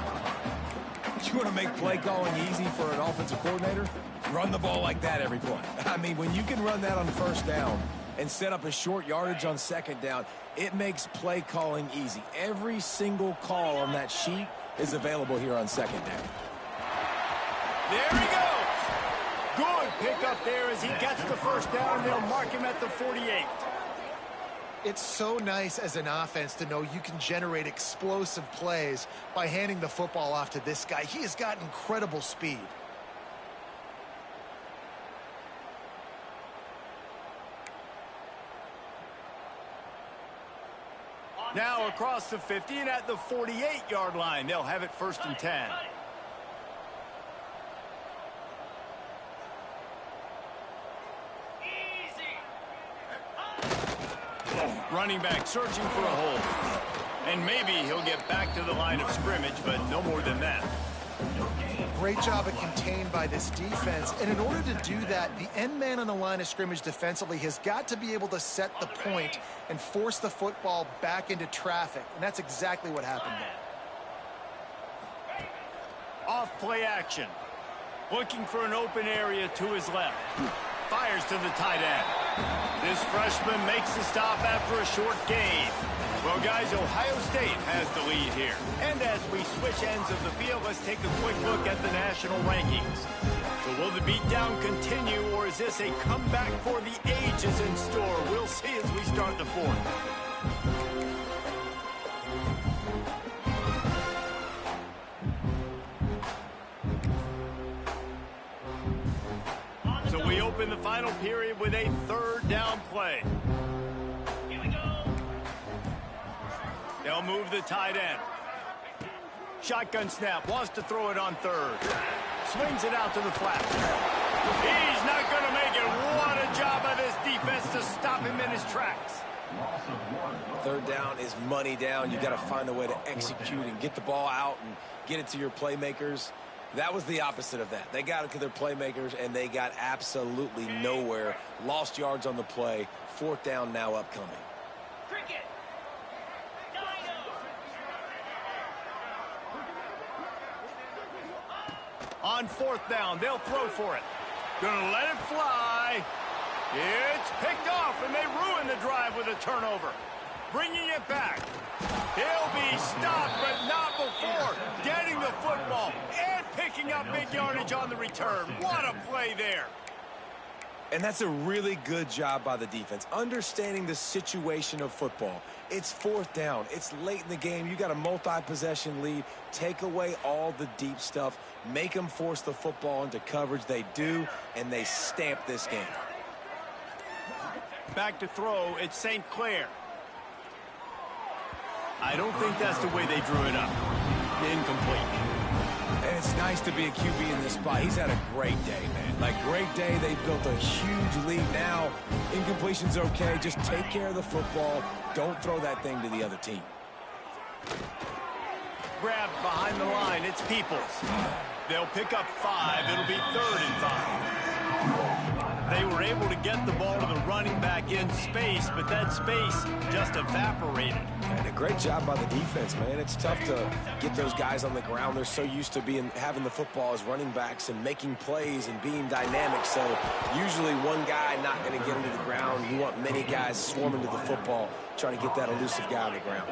You want to make play calling easy for an offensive coordinator? Run the ball like that every play. I mean, when you can run that on 1st down and set up a short yardage on 2nd down, it makes play calling easy. Every single call on that sheet is available here on 2nd down.
There he goes. Good pickup there as he gets the 1st down, and they'll mark him at the 48.
It's so nice as an offense to know you can generate explosive plays by handing the football off to this guy. He has got incredible speed.
Now across the 50 and at the 48-yard line, they'll have it 1st and 10. Running back searching for a hole. And maybe he'll get back to the line of scrimmage, but no more than that.
Great job at contained by this defense. And in order to do that, the end man on the line of scrimmage defensively has got to be able to set the point and force the football back into traffic. And that's exactly what happened there.
Off play action. Looking for an open area to his left. Fires to the tight end. This freshman makes the stop after a short gain. Well, guys, Ohio State has the lead here. And as we switch ends of the field, let's take a quick look at the national rankings. So will the beatdown continue, or is this a comeback for the ages in store? We'll see as we start the 4th. So we open the final period with a 3rd down play. Here we go. They'll move the tight end. Shotgun snap, wants to throw it on 3rd. Swings it out to the flat. He's not going to make it. What a job by this defense to stop him in his tracks.
3rd down is money down. You got to find a way to execute and get the ball out and get it to your playmakers. That was the opposite of that. They got it to their playmakers, and they got absolutely nowhere. Lost yards on the play. 4th down now upcoming.
Cricket. On 4th down, they'll throw for it. Gonna let it fly. It's picked off, and they ruin the drive with a turnover. Bringing it back. He'll be stopped, but not before getting the football and picking up big yardage on the return. What a play there.
And that's a really good job by the defense, understanding the situation of football. It's fourth down. It's late in the game. You got a multi-possession lead. Take away all the deep stuff. Make them force the football into coverage. They do, and they stamp this game.
Back to throw, it's St. Clair. I don't think that's the way they drew it up. Incomplete.
And it's nice to be a QB in this spot. He's had a great day, man. Like, great day. They built a huge lead. Now, incompletion's okay. Just take care of the football. Don't throw that thing to the other team.
Grabbed behind the line. It's Peoples. They'll pick up 5. It'll be 3rd and 5. They were able to get the ball to the running back in space, but that space just evaporated.
And a great job by the defense, man. It's tough to get those guys on the ground. They're so used to having the football as running backs and making plays and being dynamic. So usually one guy not going to get him to the ground. You want many guys swarming to the football, trying to get that elusive guy on the ground.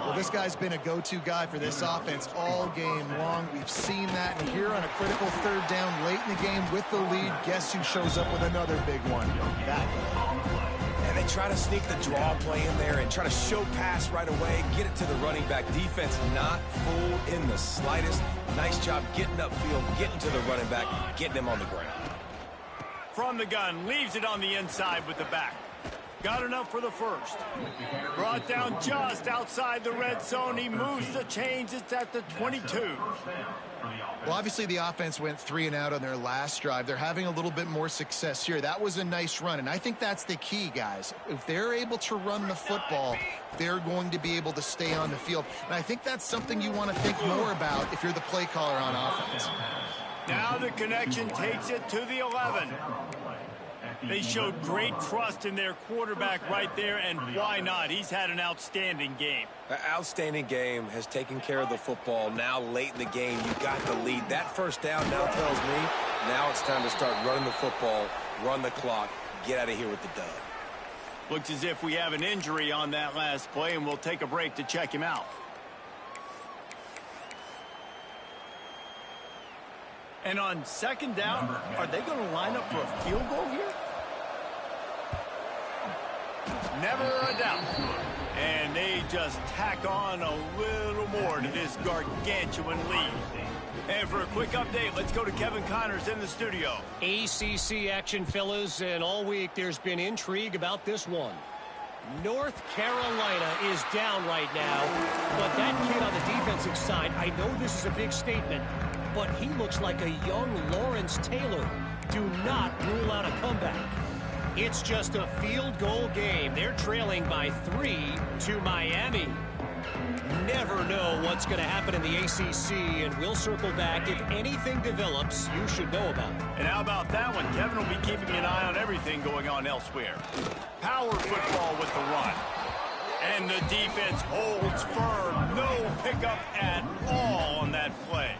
Well, this guy's been a go-to guy for this offense all game long. We've seen that. And here on a critical 3rd down late in the game with the lead, guess who shows up with another big one? That guy.
And they try to sneak the draw play in there and try to show pass right away, get it to the running back. Defense not fooled in the slightest. Nice job getting upfield, getting to the running back, getting him on the ground.
From the gun, leaves it on the inside with the back. Got enough for the first. Brought down just outside the red zone. He moves the chains. It's at the 22.
Well, obviously the offense went 3 and out on their last drive. They're having a little bit more success here. That was a nice run, and I think that's the key, guys. If they're able to run the football, they're going to be able to stay on the field. And I think that's something you want to think more about if you're the play caller on offense.
Now the connection takes it to the 11. They showed great trust in their quarterback right there, and why not? He's had an outstanding game.
An outstanding game, has taken care of the football. Now late in the game, you got the lead. That first down now tells me now it's time to start running the football, run the clock, get out of here with the dub.
Looks as if we have an injury on that last play, and we'll take a break to check him out. And on 2nd down, are they going to line up for a field goal here? Never a doubt. And they just tack on a little more to this gargantuan lead. And for a quick update, let's go to Kevin Connors in the studio.
ACC action, fellas, and all week there's been intrigue about this one. North Carolina is down right now, but that kid on the defensive side, I know this is a big statement, but he looks like a young Lawrence Taylor. Do not rule out a comeback. It's just a field goal game. They're trailing by 3 to Miami. Never know what's going to happen in the ACC, and we'll circle back. If anything develops, you should know about it.
And how about that one? Kevin will be keeping an eye on everything going on elsewhere. Power football with the run. And the defense holds firm. No pickup at all on that play.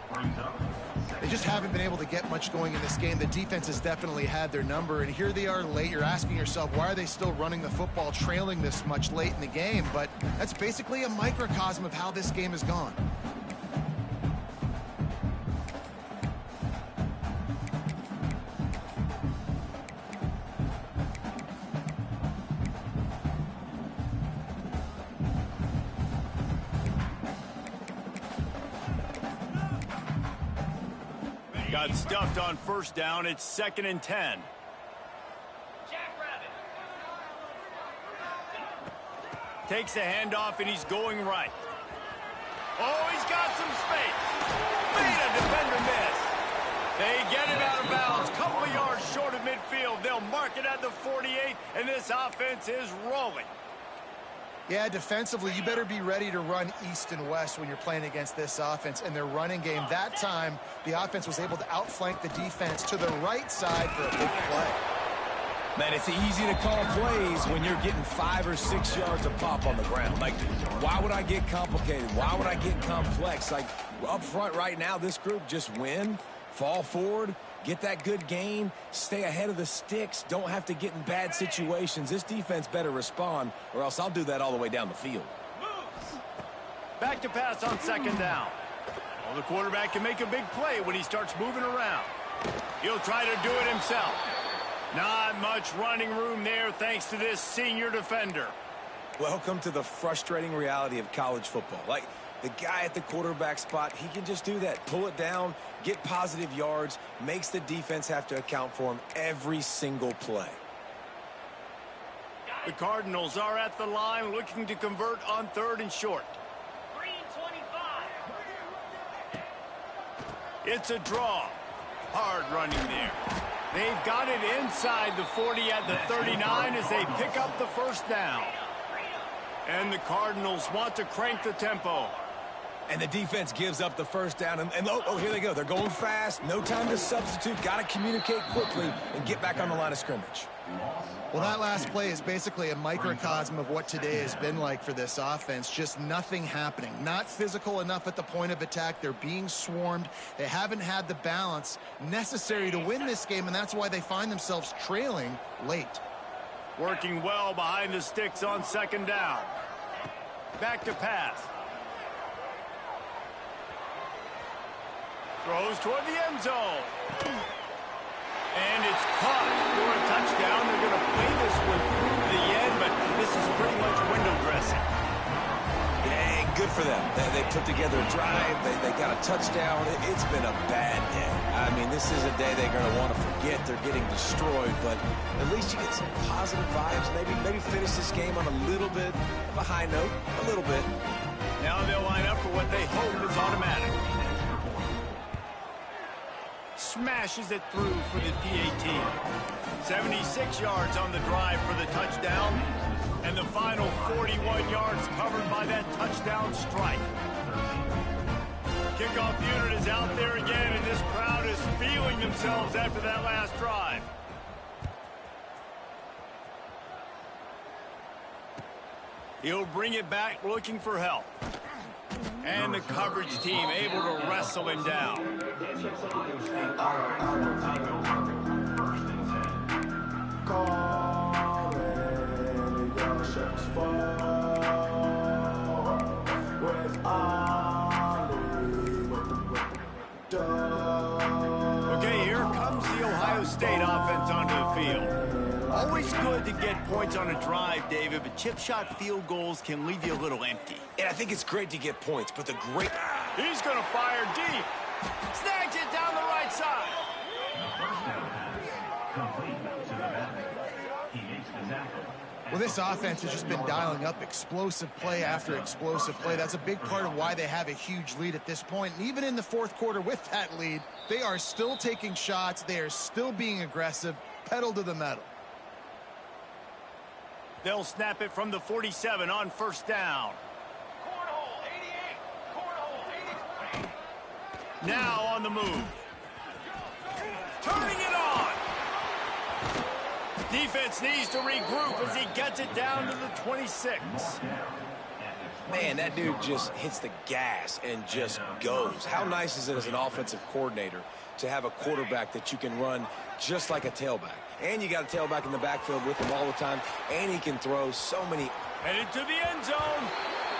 They just haven't been able to get much going in this game. The defense has definitely had their number, and here they are late. You're asking yourself, why are they still running the football, trailing this much late in the game? But that's basically a microcosm of how this game has gone.
Got stuffed on 1st down. It's 2nd and 10. Takes the handoff, and he's going right. Oh, he's got some space. Made a defender miss. They get it out of bounds. Couple of yards short of midfield. They'll mark it at the 48, and this offense is rolling.
Yeah, defensively, you better be ready to run east and west when you're playing against this offense and their running game. That time, the offense was able to outflank the defense to the right side for a big play.
Man, it's easy to call plays when you're getting 5 or 6 yards of pop on the ground. Like, why would I get complicated? Why would I get complex? Like, up front right now, this group just win, fall forward, get that good gain, stay ahead of the sticks, don't have to get in bad situations. This defense better respond, or else I'll do that all the way down the field.
Back to pass on 2nd down. Well, the quarterback can make a big play when he starts moving around. He'll try to do it himself. Not much running room there thanks to this senior defender.
Welcome to the frustrating reality of college football. Like, the guy at the quarterback spot, he can just do that. Pull it down, get positive yards, makes the defense have to account for him every single play.
The Cardinals are at the line looking to convert on 3rd and short. It's a draw. Hard running there. They've got it inside the 40 at the 39 as they pick up the first down. And the Cardinals want to crank the tempo.
And the defense gives up the first down. And oh, here they go. They're going fast. No time to substitute. Got to communicate quickly and get back on the line of scrimmage.
Well, that last play is basically a microcosm of what today has been like for this offense. Just nothing happening. Not physical enough at the point of attack. They're being swarmed. They haven't had the balance necessary to win this game, and that's why they find themselves trailing late.
Working well behind the sticks on 2nd down. Back to pass. Throws toward the end zone. And it's caught for a touchdown. They're going to play this one through to the end, but this is pretty much window dressing.
Dang, good for them. They put together a drive. They got a touchdown. It's been a bad day. I mean, this is a day they're going to want to forget. They're getting destroyed, but at least you get some positive vibes. Maybe finish this game on a little bit of a high note. A little bit.
Now they'll line up for what they hope is automatic. Smashes it through for the PAT. 76 yards on the drive for the touchdown. And the final 41 yards covered by that touchdown strike. Kickoff unit is out there again, and this crowd is feeling themselves after that last drive. He'll bring it back looking for help. And the coverage team able to wrestle him down. Okay, here comes the Ohio State offense onto the field. Always good to get points on a drive, David, but chip shot field goals can leave you a little empty.
And I think it's great to get points, but the great...
He's going to fire deep. Snags it down the right side.
First down complete to the back. He makes the tackle.
Well, this offense has just been dialing up explosive play after explosive play. That's a big part of why they have a huge lead at this point. And even in the 4th quarter with that lead, they are still taking shots. They are still being aggressive, pedal to the metal.
They'll snap it from the 47 on 1st down. Now on the move. Turning it on. Defense needs to regroup as he gets it down to the 26.
Man, that dude just hits the gas and just goes. How nice is it as an offensive coordinator to have a quarterback that you can run just like a tailback? And you got a tailback in the backfield with him all the time, and he can throw so many.
Headed to the end zone.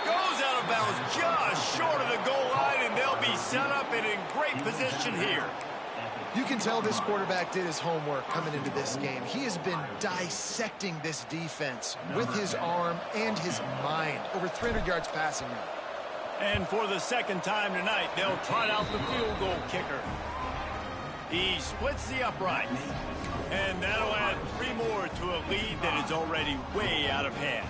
Goes out of bounds just short of the goal line, and they'll be set up and in great position here.
You can tell this quarterback did his homework coming into this game. He has been dissecting this defense with his arm and his mind. Over 300 yards passing now.
And for the 2nd time tonight, they'll trot out the field goal kicker. He splits the upright. And that'll add 3 more to a lead that is already way out of hand.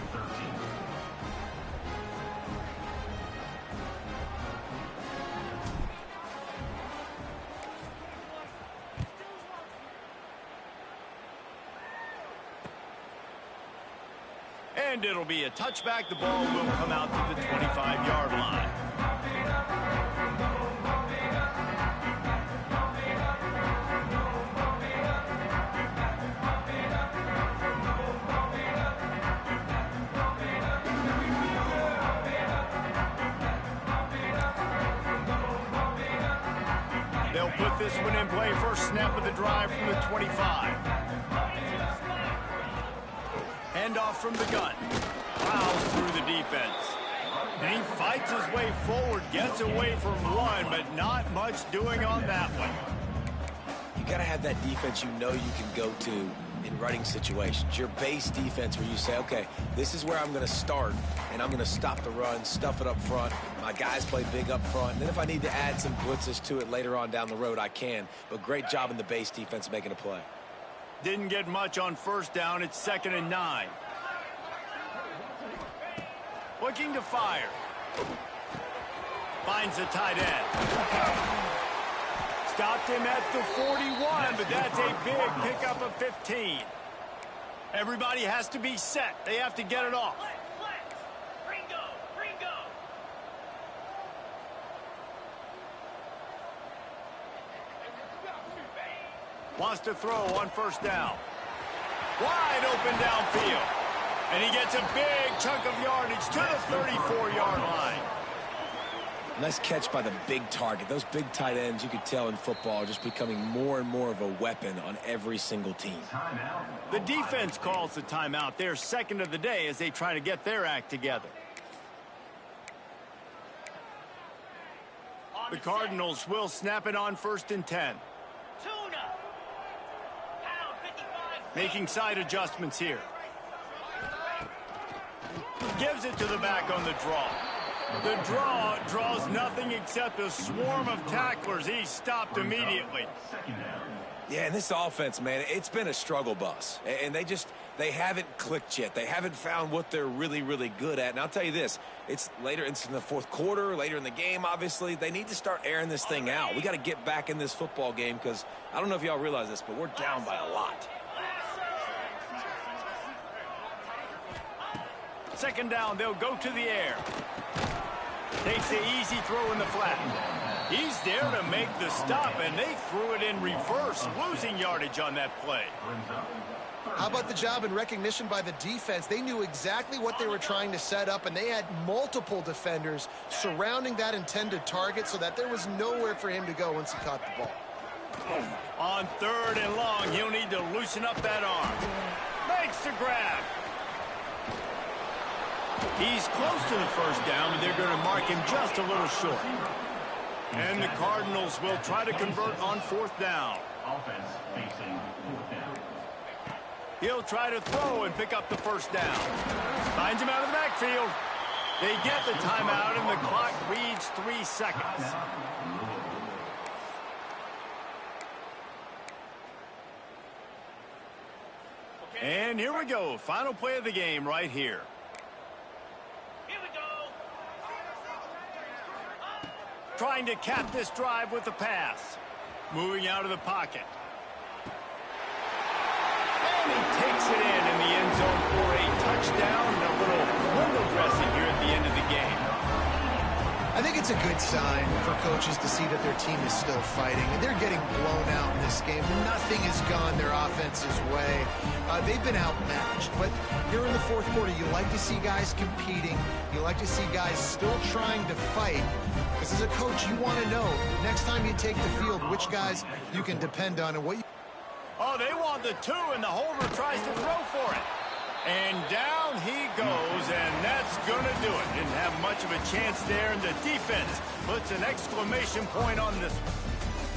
And it'll be a touchback. The ball will come out to the 25-yard line. They'll put this one in play. First snap of the drive from the 25. Handoff from the gun. Plows through the defense. And he fights his way forward, gets away from one, but not much doing on that one.
You got to have that defense you know you can go to in running situations. Your base defense where you say, okay, this is where I'm going to start, and I'm going to stop the run, stuff it up front. My guys play big up front. And then if I need to add some blitzes to it later on down the road, I can. But great job in the base defense making a play.
Didn't get much on first down. It's 2nd and 9. Looking to fire. Finds the tight end. Stopped him at the 41, but that's a big pickup of 15. Everybody has to be set. They have to get it off. Wants to throw on first down. Wide open downfield. And he gets a big chunk of yardage to the 34-yard line.
Nice catch by the big target. Those big tight ends, you could tell in football, are just becoming more and more of a weapon on every single team.
The defense calls the timeout. They're second of the day as they try to get their act together. The Cardinals will snap it on 1st and 10. Making side adjustments here. Gives it to the back on the draw. The draw draws nothing except a swarm of tacklers. He's stopped immediately.
Yeah, and this offense, man, it's been a struggle bus. And they haven't clicked yet. They haven't found what they're really, really good at. And I'll tell you this, it's later, it's in the fourth quarter, later in the game, obviously. They need to start airing this thing out. We got to get back in this football game because I don't know if y'all realize this, but we're down by a lot.
2nd down, they'll go to the air. Takes the easy throw in the flat. He's there to make the stop, and they threw it in reverse, losing yardage on that play.
How about the job and recognition by the defense? They knew exactly what they were trying to set up, and they had multiple defenders surrounding that intended target so that there was nowhere for him to go once he caught the ball.
On 3rd and long, he'll need to loosen up that arm. Makes the grab. He's close to the first down, but they're going to mark him just a little short. And the Cardinals will try to convert on 4th down.
Offense facing 4th down.
He'll try to throw and pick up the first down. Finds him out of the backfield. They get the timeout, and the clock reads 3 seconds. And here we go. Final play of the game right here. Trying to cap this drive with the pass. Moving out of the pocket. And he takes it in the end zone for a touchdown and a little window dressing here at the end of the game.
I think it's a good sign for coaches to see that their team is still fighting. They're getting blown out in this game. Nothing has gone their offense's way. They've been outmatched. But here in the fourth quarter, you like to see guys competing. You like to see guys still trying to fight. Because as a coach, you want to know, next time you take the field, which guys you can depend on and what you...
Oh, they want the 2, and the holder tries to throw for it. And down he goes, and that's going to do it. Didn't have much of a chance there, and the defense puts an exclamation point on this one.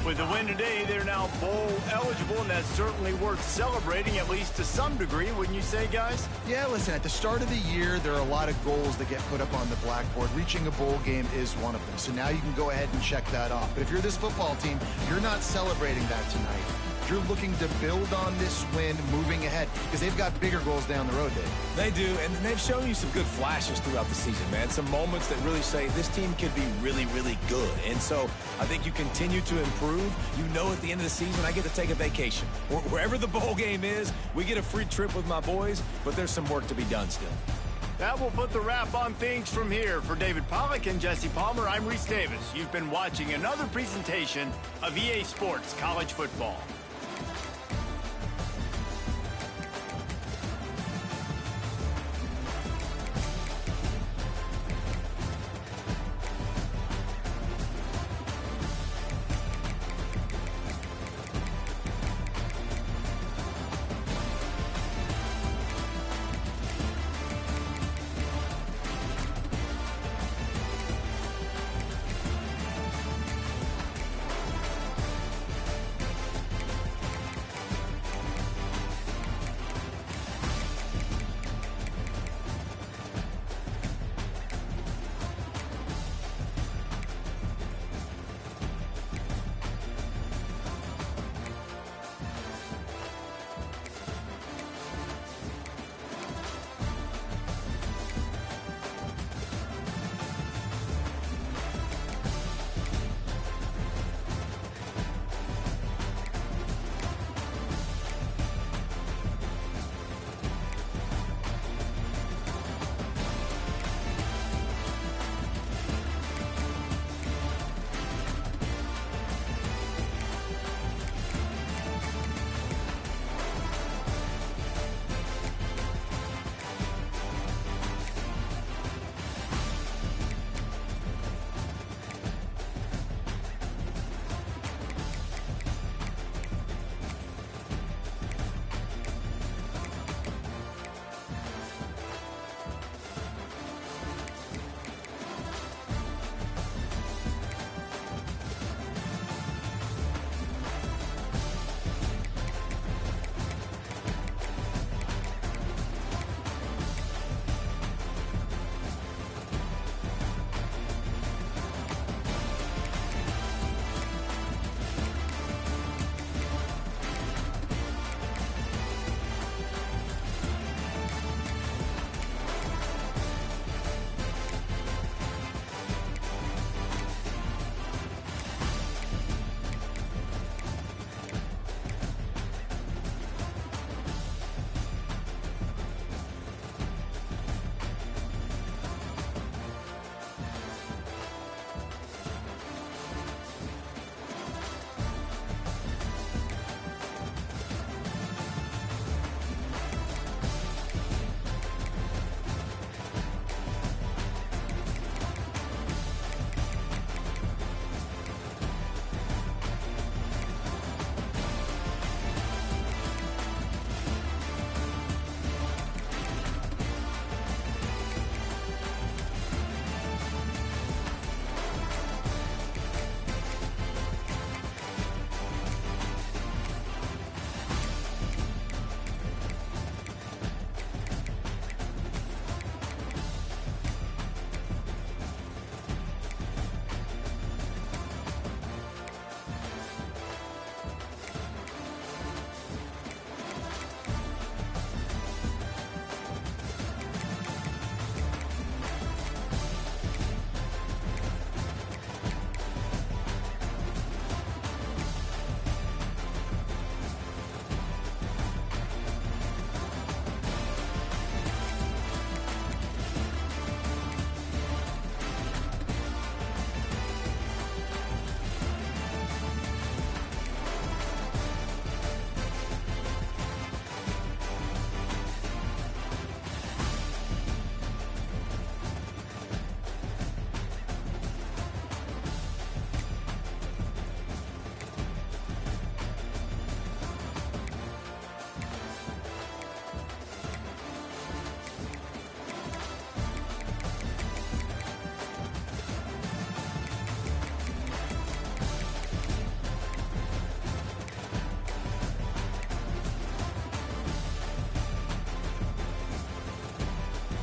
With the win today, they're now bowl eligible, and that's certainly worth celebrating, at least to some degree, wouldn't you say, guys?
Yeah, listen, at the start of the year, there are a lot of goals that get put up on the blackboard. Reaching a bowl game is one of them. So now you can go ahead and check that off. But if you're this football team, you're not celebrating that tonight. You're looking to build on this win moving ahead because they've got bigger goals down the road, Dave.
They do, and they've shown you some good flashes throughout the season, man. Some moments that really say this team could be really, really good. And so I think you continue to improve. You know at the end of the season, I get to take a vacation. Wherever the bowl game is, we get a free trip with my boys, but there's some work to be done still.
That will put the wrap on things from here. For David Pollack and Jesse Palmer, I'm Reese Davis. You've been watching another presentation of EA Sports College Football.